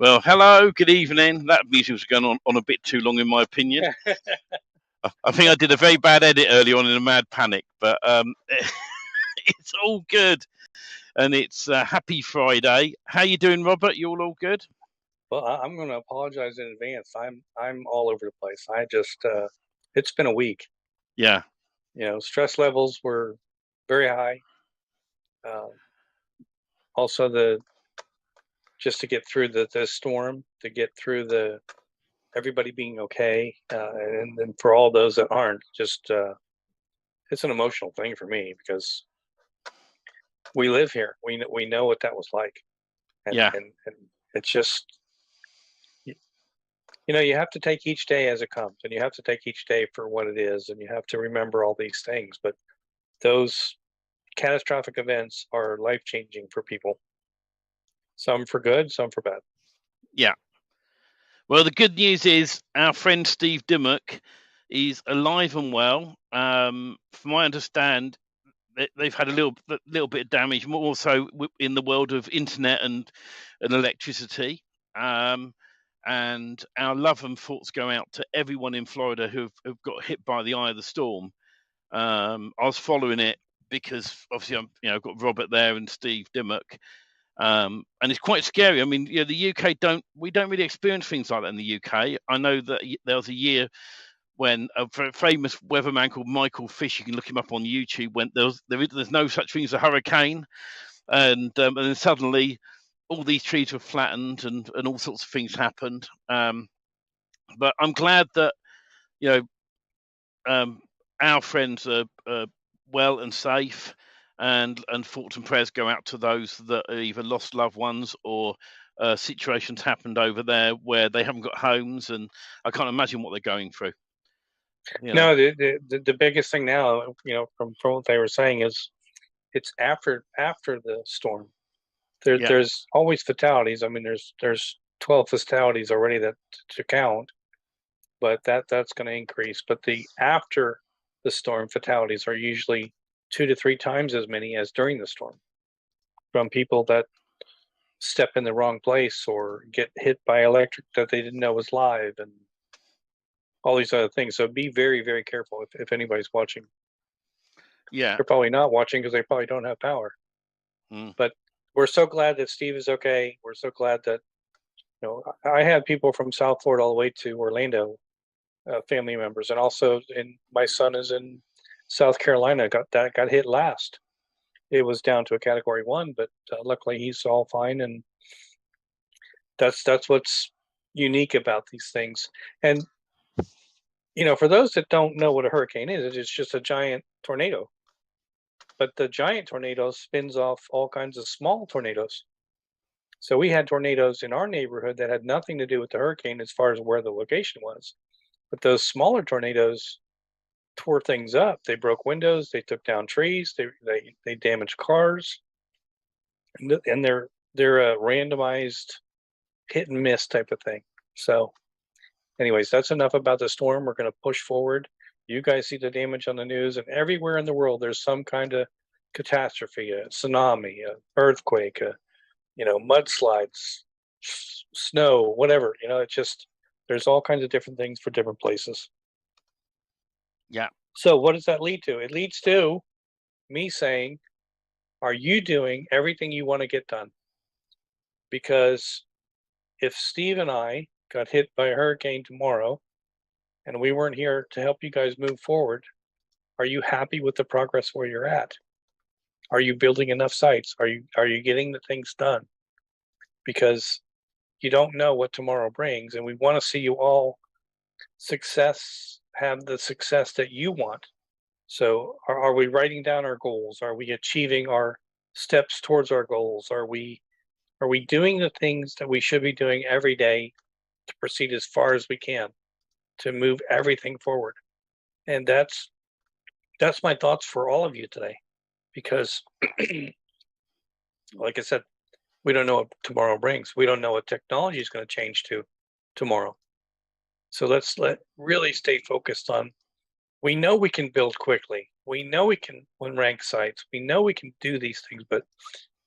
Well, hello, good evening. That music was going on a bit too long, in my opinion. I think I did a very bad edit early on in a mad panic, but it's all good, and it's happy Friday. How you doing, Robert? You all good? Well, I'm going to apologize in advance. I'm all over the place. I just it's been a week. Yeah, Stress levels were very high. Uh, Also, the just to get through the storm, to get through the everybody being okay, and for all those that aren't, just it's an emotional thing for me because we live here. We know what that was like, and yeah, and it's just you have to take each day as it comes, and you have to take each day for what it is, and you have to remember all these things. But those catastrophic events are life changing for people. Some for good, some for bad. yeah. Well, the good news is our friend Steve Dimmock is alive and well. From I understand, they've had a little bit of damage, more so in the world of internet and electricity. Um, and our love and thoughts go out to everyone in Florida who've got hit by the eye of the storm. I was following it because obviously I've got Robert there and Steve Dimmock, and it's quite scary. I mean, the UK we don't really experience things like that in the UK. I know that there was a year when a famous weatherman called Michael Fish, you can look him up on YouTube, went there's no such thing as a hurricane, and then suddenly all these trees were flattened and all sorts of things happened. But I'm glad that you know um, our friends are well and safe, and thoughts and prayers go out to those that either lost loved ones or situations happened over there where they haven't got homes, and I can't imagine what they're going through. You know, No, the biggest thing now, from what they were saying is it's after the storm. yeah, There's always fatalities. I mean, there's 12 fatalities already that to count, but that's going to increase. But the after the storm fatalities are usually 2 to 3 times as many as during the storm from people that step in the wrong place or get hit by electric that they didn't know was live and all these other things. So be very, very careful if anybody's watching. yeah, They're probably not watching because they probably don't have power. mm, But we're so glad that Steve is okay. We're so glad that I had people from South Florida all the way to Orlando, family members, and also in my son is in South Carolina. Got hit last. It was down to a Category 1, but luckily he's all fine, and that's what's unique about these things. And for those that don't know what a hurricane is, it's just a giant tornado. But the giant tornado spins off all kinds of small tornadoes. So we had tornadoes in our neighborhood that had nothing to do with the hurricane as far as where the location was. But those smaller tornadoes tore things up. They broke windows, they took down trees, they damaged cars, and they're a randomized hit and miss type of thing. So, anyways, that's enough about the storm. We're going to push forward. You guys see the damage on the news, and everywhere in the world, there's some kind of catastrophe, a tsunami, a earthquake, mudslides, snow, whatever. It's just there's all kinds of different things for different places. yeah, So what does that lead to? It leads to me saying, are you doing everything you want to get done? Because if Steve and I got hit by a hurricane tomorrow and we weren't here to help you guys move forward, are you happy with the progress where you're at? Are you building enough sites? Are you getting the things done? Because you don't know what tomorrow brings, and we want to see you all have the success that you want. So are we writing down our goals? Are we achieving our steps towards our goals? Are we doing the things that we should be doing every day to proceed as far as we can to move everything forward? And that's my thoughts for all of you today, because like I said, we don't know what tomorrow brings. We don't know what technology is going to change to tomorrow. So let's really stay focused on. We know we can build quickly. We know we can rank sites. We know we can do these things, but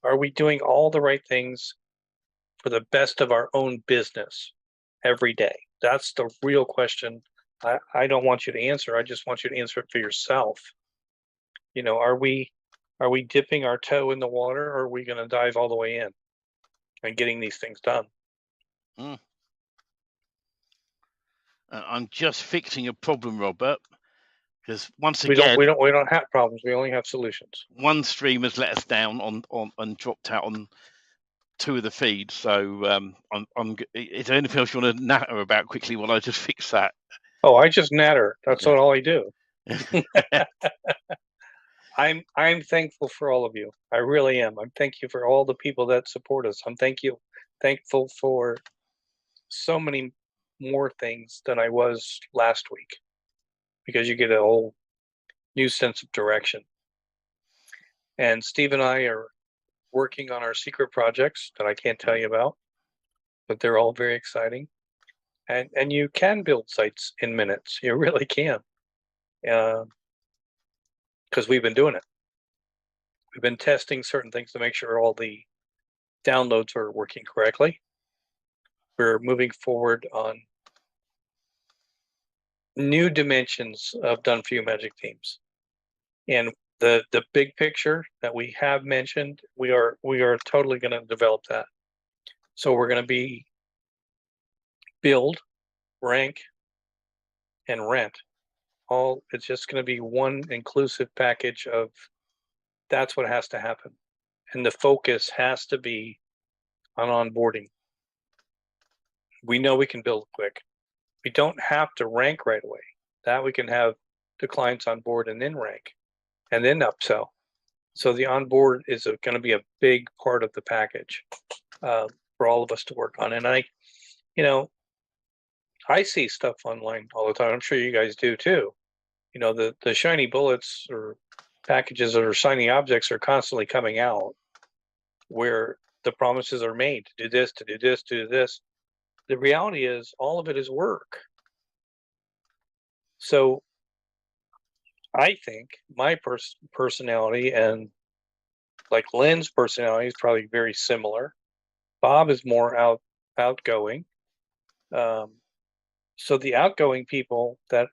are we doing all the right things for the best of our own business every day? That's the real question. I don't want you to answer. I just want you to answer it for yourself. Are we dipping our toe in the water, or are we going to dive all the way in and getting these things done? Mm. I'm just fixing a problem, Robert, because once again, we don't have problems. We only have solutions. one stream has let us down on and dropped out on 2 of the feeds. So is there anything else you want to natter about quickly while I just fix that? Oh, I just natter. That's all I do. I'm thankful for all of you. I really am. I'm thank you for all the people that support us. I'm thankful for so many more things than I was last week, because you get a whole new sense of direction. And Steve and I are working on our secret projects that I can't tell you about, but they're all very exciting. And you can build sites in minutes. You really can. Because we've been doing it. We've been testing certain things to make sure all the downloads are working correctly. We're moving forward on new dimensions of Done For You Magic Themes. And the big picture that we have mentioned, we are totally going to develop that. So we're going to be build, rank, and rent. It's just going to be one inclusive package of that's what has to happen. And the focus has to be on onboarding. We know we can build quick. We don't have to rank right away. That we can have the clients on board and then rank and then upsell. So the onboard is going to be a big part of the package for all of us to work on. And I see stuff online all the time. I'm sure you guys do too. The shiny bullets or packages or shiny objects are constantly coming out where the promises are made to do this, to do this, to do this. The reality is all of it is work. So I think my personality and like Lynn's personality is probably very similar. Bob is more outgoing. So the outgoing people that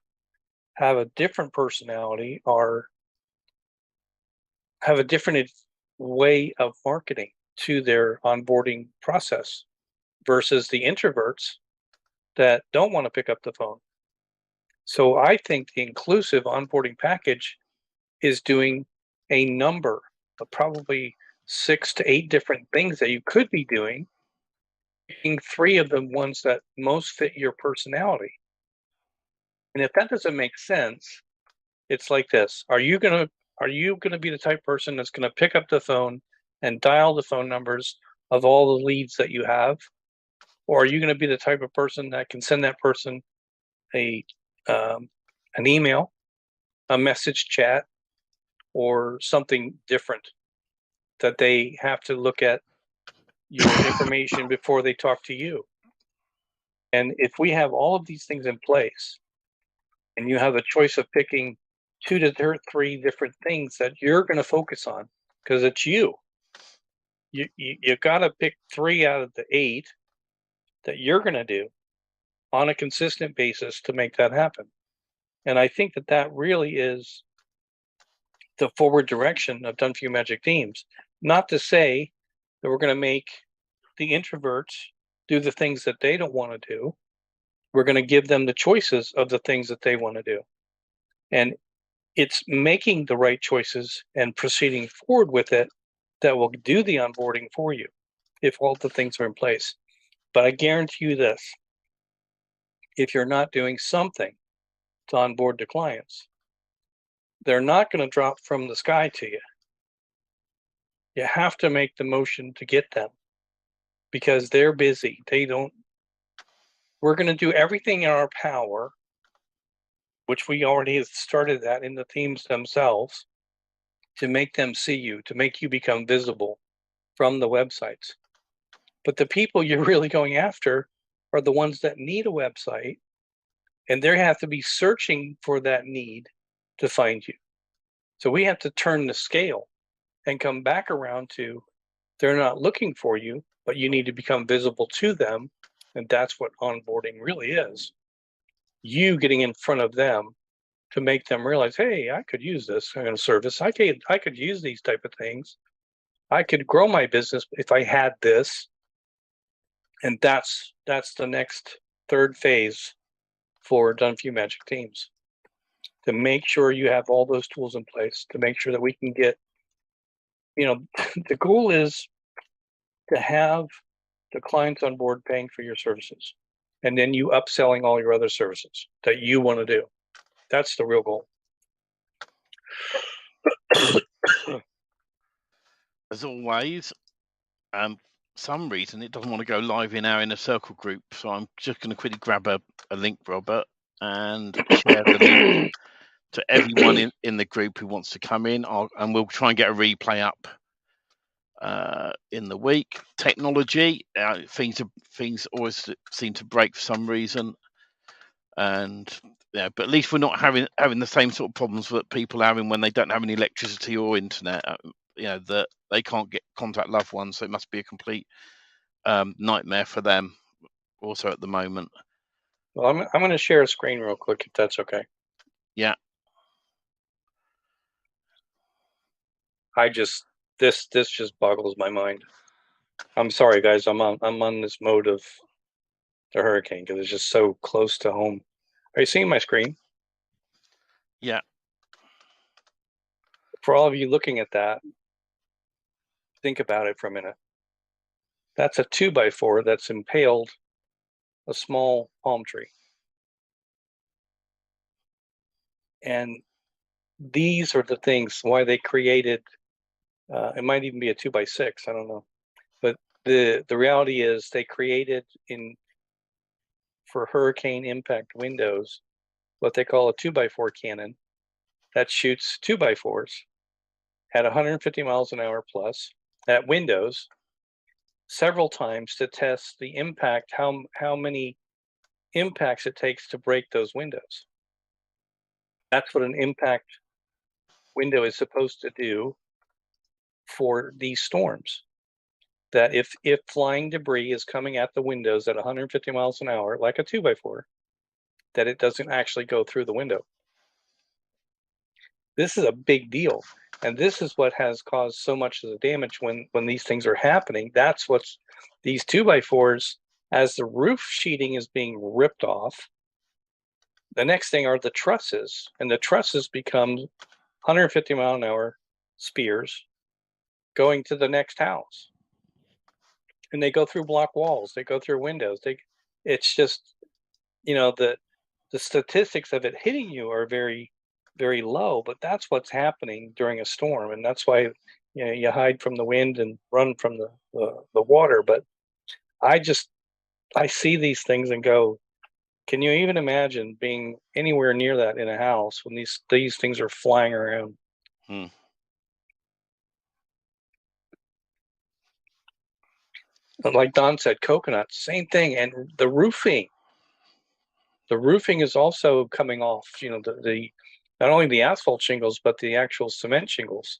have a different personality have a different way of marketing to their onboarding process versus the introverts that don't want to pick up the phone. So I think the inclusive onboarding package is doing a number of probably 6 to 8 different things that you could be doing, picking 3 of the ones that most fit your personality. And if that doesn't make sense, it's like this. Are you gonna be the type of person that's gonna pick up the phone and dial the phone numbers of all the leads that you have? Or are you gonna be the type of person that can send that person an email, a message chat, or something different that they have to look at your information before they talk to you? And if we have all of these things in place and you have a choice of picking 2 to 3 different things that you're going to focus on, because it's you got to pick 3 out of the 8 that you're going to do on a consistent basis to make that happen. And I think that really is the forward direction of Done For You Magic Themes. Not to say that we're going to make the introverts do the things that they don't want to do. We're going to give them the choices of the things that they want to do. And it's making the right choices and proceeding forward with it that will do the onboarding for you if all the things are in place. But I guarantee you this, if you're not doing something to onboard the clients, they're not going to drop from the sky to you. You have to make the motion to get them because they're busy. We're going to do everything in our power, which we already have started that in the themes themselves, to make them see you, to make you become visible from the websites. But the people you're really going after are the ones that need a website, and they have to be searching for that need to find you. So we have to turn the scale and come back around to they're not looking for you, but you need to become visible to them. And that's what onboarding really is. You getting in front of them to make them realize, hey, I could use this kind of service. I could use these type of things. I could grow my business if I had this. And that's the next third phase for DFY Magic Themes, to make sure you have all those tools in place, to make sure that we can get, the goal is to have the clients on board paying for your services, and then you upselling all your other services that you want to do. That's the real goal. As always, some reason it doesn't want to go live in our inner circle group, so I'm just going to quickly grab a link, Robert, and share the link to everyone in the group who wants to come in, and we'll try and get a replay up in the week. Technology, things always seem to break for some reason, and but at least we're not having the same sort of problems that people are having when they don't have any electricity or internet. That they can't contact loved ones, so it must be a complete nightmare for them also at the moment. Well, I'm going to share a screen real quick, if that's okay. Yeah. This just boggles my mind. I'm sorry, guys. I'm on this mode of the hurricane because it's just so close to home. Are you seeing my screen? Yeah. For all of you looking at that, think about it for a minute. That's a 2x4 that's impaled a small palm tree. And these are the things why they created, it might even be a 2x6, I don't know. But the reality is they created for hurricane impact windows what they call a 2x4 cannon that shoots 2x4s at 150 miles an hour plus at windows several times to test the impact, how many impacts it takes to break those windows. That's what an impact window is supposed to do for these storms. That if flying debris is coming at the windows at 150 miles an hour, like a 2x4, that it doesn't actually go through the window. This is a big deal. And this is what has caused so much of the damage when these things are happening. That's what's these 2x4s, as the roof sheeting is being ripped off, the next thing are the trusses, and the trusses become 150 mile an hour spears going to the next house. And they go through block walls, they go through windows. It's just, the statistics of it hitting you are very, very low, but that's what's happening during a storm. And that's why, you hide from the wind and run from the water. But I see these things and go, can you even imagine being anywhere near that in a house when these things are flying around? Like Don said, coconuts, same thing. And the roofing is also coming off, the not only the asphalt shingles, but the actual cement shingles.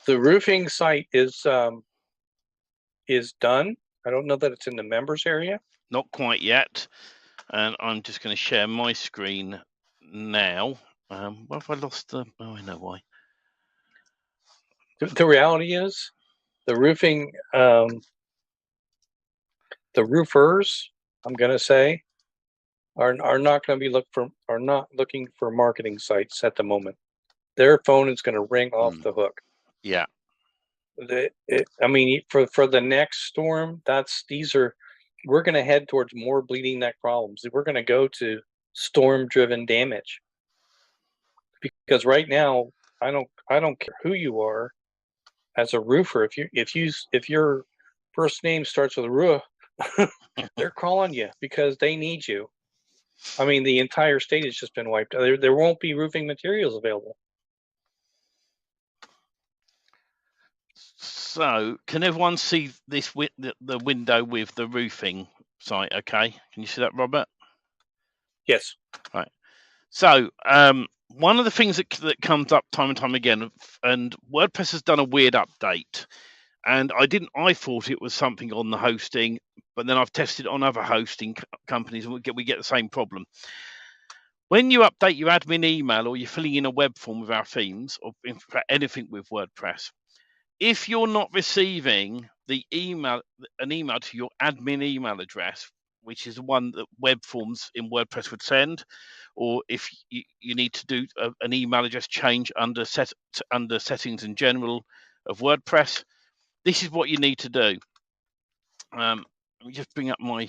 The roofing site is done. I don't know that it's in the members area. Not quite yet. And I'm just going to share my screen now. What have I lost? Oh, I know why. The reality is, the roofing, the roofers, I'm going to say, are not going to be looking for marketing sites at the moment. Their phone is going to ring off the hook. Yeah. For the next storm, we're going to head towards more bleeding neck problems. We're going to go to storm-driven damage, because right now, I don't care who you are as a roofer. If your first name starts with roof, they're calling you because they need you. The entire state has just been wiped. There won't be roofing materials available. So, can everyone see this the window with the roofing site? Okay, can you see that, Robert? Yes. Right. So, one of the things that comes up time and time again, and WordPress has done a weird update, and I thought it was something on the hosting, but then I've tested it on other hosting companies, and we get the same problem. When you update your admin email or you're filling in a web form with our themes, or in fact anything with WordPress, if you're not receiving an email to your admin email address, which is the one that web forms in WordPress would send, or if you need to do an email address change under settings in general of WordPress, this is what you need to do. Let me just bring up my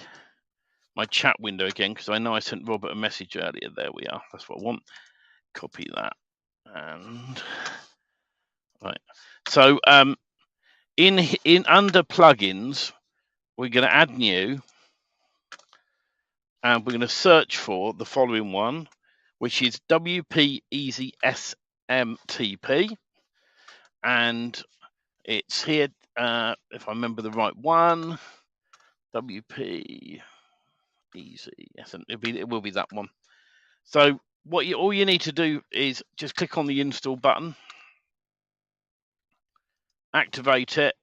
chat window again, because I know I sent Robert a message earlier. There we are. That's what I want. Copy that. And right. So in under plugins, we're going to add new, and we're going to search for the following one, which is WP Easy SMTP, and it's here. If I remember the right one, WP Easy. Yes, it will be that one. So all you need to do is just click on the install button, activate it,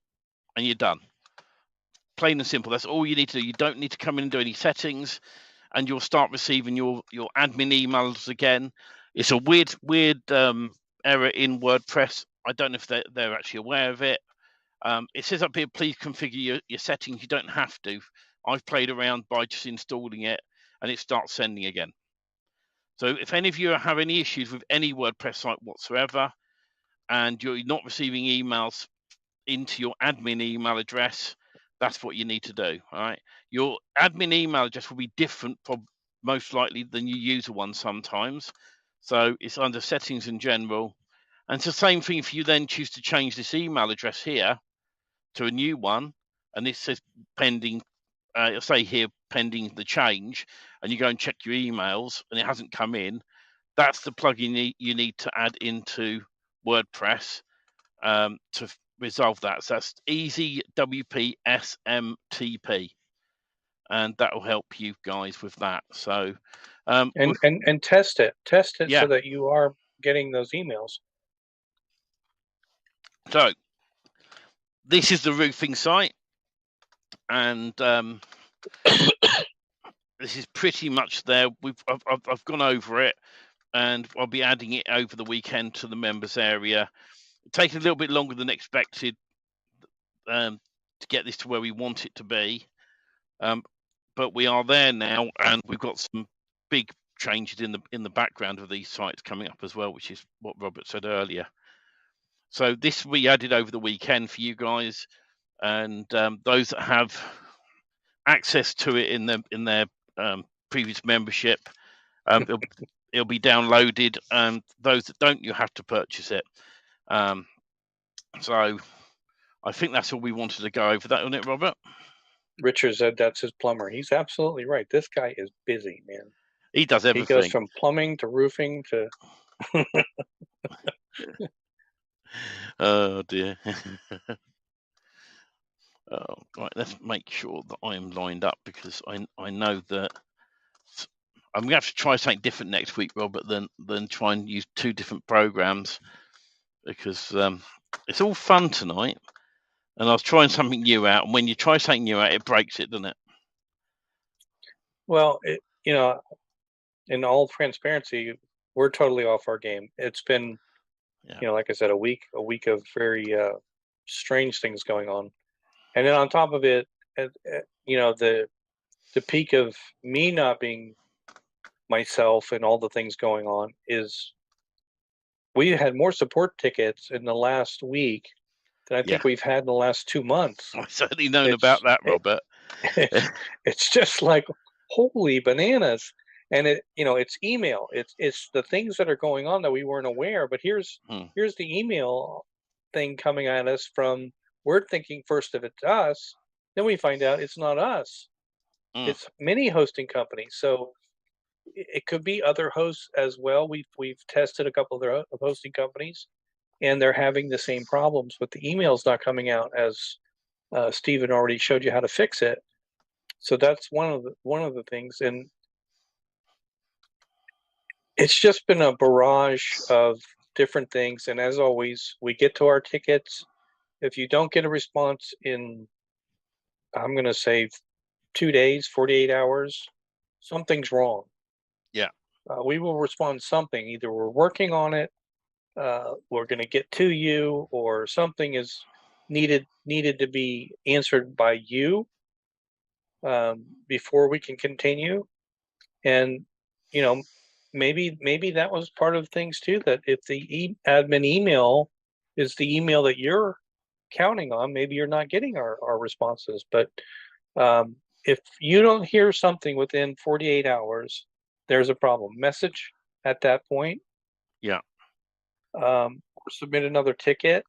and you're done. Plain and simple. That's all you need to do. You don't need to come in and do any settings, and you'll start receiving your admin emails again. It's a weird error in WordPress. I don't know if they're actually aware of it. It says up here, please configure your settings. You don't have to. I've played around by just installing it, and it starts sending again. So if any of you have any issues with any WordPress site whatsoever, and you're not receiving emails into your admin email address, that's what you need to do. All right. Your admin email address will be different, most likely, than your user one sometimes. So it's under settings in general. And it's the same thing if you then choose to change this email address here to a new one, and this says pending, it'll say here pending the change, and you go and check your emails and it hasn't come in, that's the plugin you need to add into WordPress to resolve that. So that's Easy WP SMTP, and that will help you guys with that. So and test it yeah. so that you are getting those emails. So this is the roofing site, and this is pretty much there. I've gone over it, and I'll be adding it over the weekend to the members area. It's taking a little bit longer than expected to get this to where we want it to be, but we are there now, and we've got some big changes in the background of these sites coming up as well, which is what Robert said earlier. So this we added over the weekend for you guys, and those that have access to it in their previous membership, it'll be downloaded, and those that don't, you have to purchase it. So I think that's all we wanted to go over. That, wasn't it, Robert? Richard said that's his plumber. He's absolutely right. This guy is busy, man. He does everything. He goes from plumbing to roofing to oh dear. Oh, right, let's make sure that I am lined up, because I know that I'm gonna have to try something different next week, Robert, than try and use two different programs, because it's all fun tonight, and I was trying something new out, and when you try something new out, it breaks it, doesn't it? Well, in all transparency, we're totally off our game. It's been, like I said, a week of very strange things going on, and then on top of it, the peak of me not being myself and all the things going on is we had more support tickets in the last week than I think we've had in the last 2 months. I've certainly known about that, Robert. It's just like, holy bananas. And it's email. It's the things that are going on that we weren't aware. But here's the email thing coming at us from, we're thinking first of it's us, then we find out it's not us. It's many hosting companies. So it could be other hosts as well. We've tested a couple of hosting companies, and they're having the same problems with the emails not coming out, as Stephen already showed you how to fix it. So that's one of the things, and it's just been a barrage of different things. And as always, we get to our tickets, If you don't get a response in, I'm going to say 2 days, 48 hours, something's wrong. Yeah. We will respond something. Either we're working on it, we're going to get to you, or something is needed to be answered by you before we can continue. And you know, maybe that was part of things too. That if the admin email is the email that you're counting on, maybe you're not getting our responses. But if you don't hear something within 48 hours, there's a problem. Message at that point, Yeah. or submit another ticket.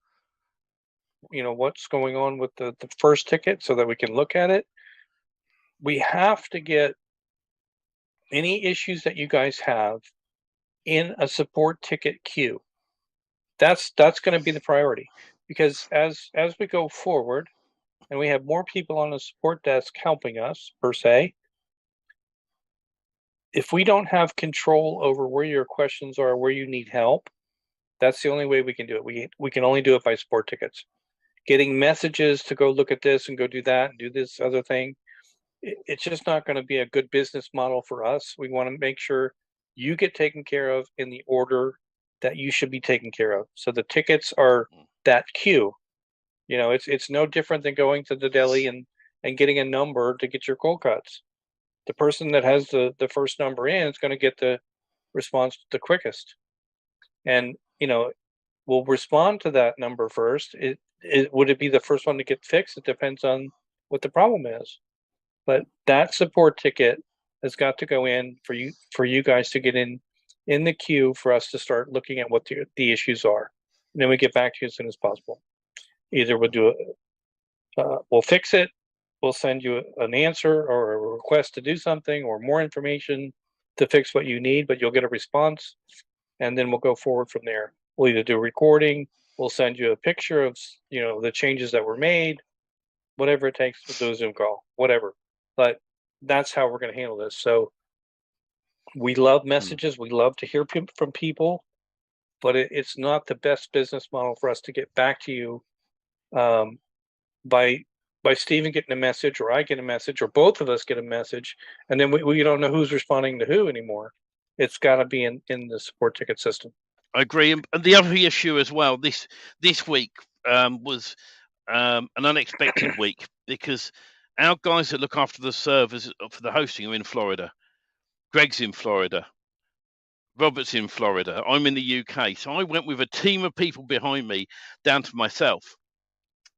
What's going on with the first ticket so that we can look at it. We have to get any issues that you guys have in a support ticket queue. That's going to be the priority, because as we go forward and we have more people on the support desk helping us per se, if we don't have control over where your questions are, where you need help, that's the only way we can do it. We can only do it by support tickets. Getting messages to go look at this and go do that and do this other thing, it's just not going to be a good business model for us. We want to make sure you get taken care of in the order that you should be taken care of. So the tickets are that queue. It's no different than going to the deli and getting a number to get your cold cuts. The person that has the first number in is going to get the response the quickest. And we'll respond to that number first. Would it be the first one to get fixed? It depends on what the problem is. But that support ticket has got to go in for you guys to get in the queue for us to start looking at what the issues are. And then we get back to you as soon as possible. Either we'll fix it, we'll send you an answer or a request to do something or more information to fix what you need, but you'll get a response, and then we'll go forward from there. We'll either do a recording, we'll send you a picture of the changes that were made, whatever it takes to do a Zoom call, whatever. But that's how we're going to handle this. So we love messages. We love to hear from people, but it's not the best business model for us to get back to you by Steven getting a message, or I get a message, or both of us get a message, and then we don't know who's responding to who anymore. It's got to be in the support ticket system. I agree. And the other issue as well, this week was an unexpected week, because our guys that look after the servers for the hosting are in Florida. Greg's in Florida. Robert's in Florida. I'm in the UK. So I went with a team of people behind me down to myself.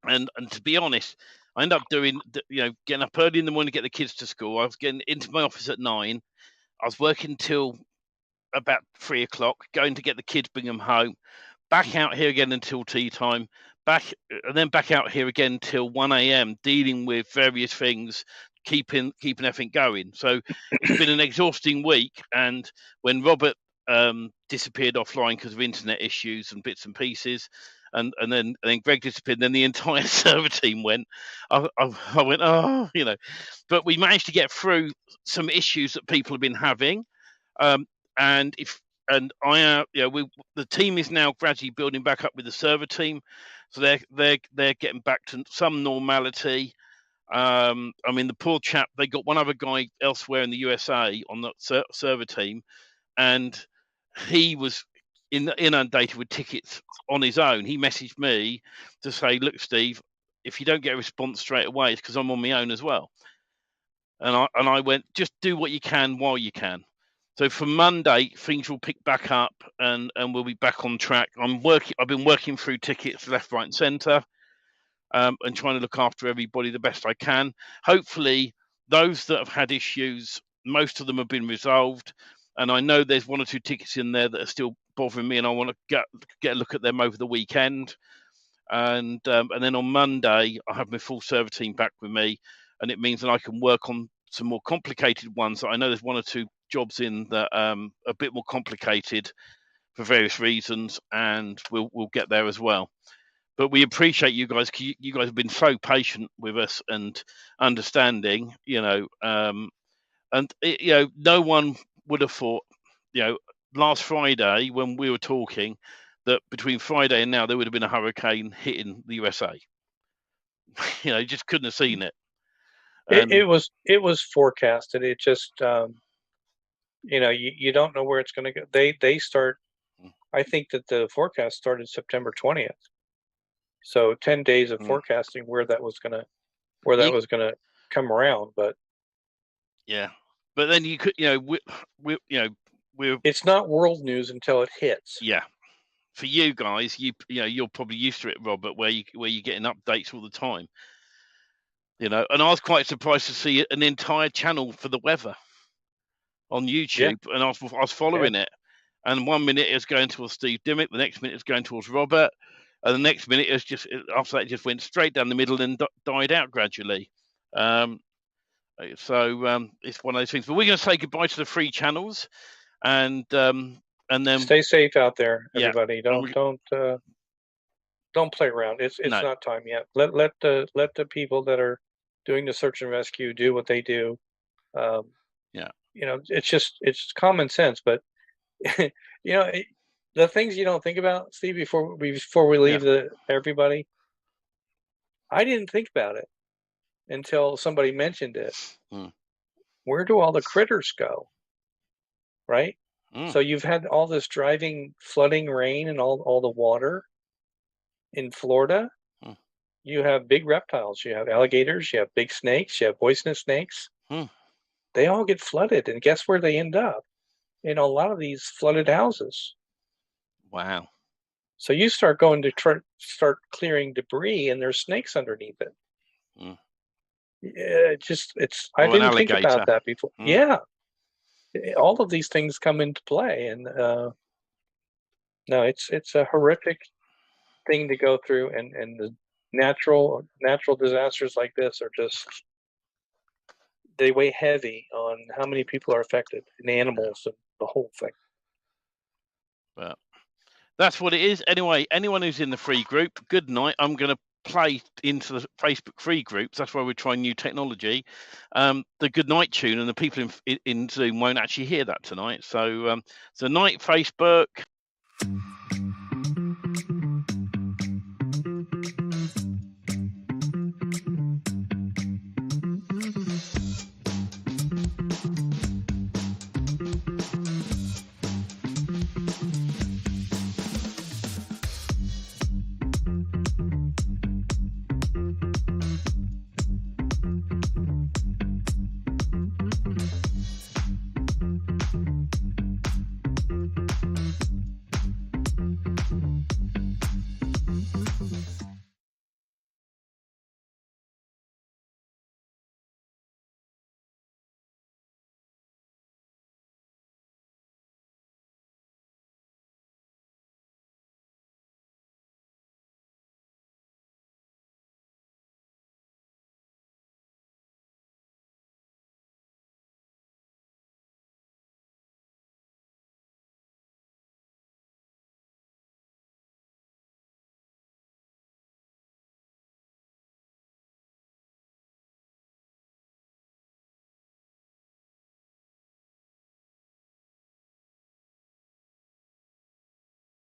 And to be honest, I ended up doing, getting up early in the morning to get the kids to school. I was getting into my office at 9. I was working till about 3 o'clock, going to get the kids, bring them home, back out here again until tea time, and then back out here again till 1 a.m. dealing with various things, keeping everything going. So it's been an exhausting week. And when Robert disappeared offline because of internet issues and bits and pieces, and then Greg disappeared, and then the entire server team went. I went, but we managed to get through some issues that people have been having. The team is now gradually building back up with the server team, so they're getting back to some normality. The poor chap, they got one other guy elsewhere in the USA on the server team, and he was inundated with tickets on his own. He messaged me to say, "Look, Steve, if you don't get a response straight away, it's because I'm on my own as well." And I went, "Just do what you can while you can." So from Monday, things will pick back up, and we'll be back on track. I've been working through tickets left, right, and centre, and trying to look after everybody the best I can. Hopefully, those that have had issues, most of them have been resolved. And I know there's 1 or 2 tickets in there that are still bothering me, and I want to get a look at them over the weekend. And then on Monday, I have my full server team back with me, and it means that I can work on some more complicated ones. I know there's 1 or 2 jobs in that are a bit more complicated for various reasons, and we'll get there as well. But we appreciate you guys. You guys have been so patient with us and understanding. No one would have thought, last Friday when we were talking, that between Friday and now there would have been a hurricane hitting the USA. You just couldn't have seen it. It was forecasted. It just you don't know where it's going to go. They start. I think that the forecast started September 20th. So 10 days of forecasting where that was gonna come around, but yeah. But then you could, we're it's not world news until it hits. Yeah. For you guys, you're probably used to it, Robert, where you're getting updates all the time. And I was quite surprised to see an entire channel for the weather on YouTube, and I was following it. And 1 minute it was going towards Steve Dimmick, the next minute it was going towards Robert, and the next minute after that it just went straight down the middle and died out gradually. So it's one of those things. But we're going to say goodbye to the free channels, and then stay safe out there, everybody. Yeah. Don't play around. It's not time yet. Let the people that are doing the search and rescue do what they do. It's common sense, but the things you don't think about, Steve, before we leave everybody. I didn't think about it until somebody mentioned it. Where do all the critters go? Right? So you've had all this flooding rain and all the water in Florida. You have big reptiles. You have alligators. You have big snakes. You have poisonous snakes. They all get flooded, and guess where they end up? In a lot of these flooded houses. Wow. So you start going to start clearing debris, and there's snakes underneath it. I didn't think about that before. Yeah. All of these things come into play, and no, it's a horrific thing to go through, and the natural disasters like this are just, they weigh heavy on how many people are affected, and animals and the whole thing. Well, that's what it is. Anyway, anyone who's in the free group, good night. I'm going to play into the Facebook free groups. That's why we're trying new technology. The good night tune, and the people in Zoom won't actually hear that tonight. So night, Facebook.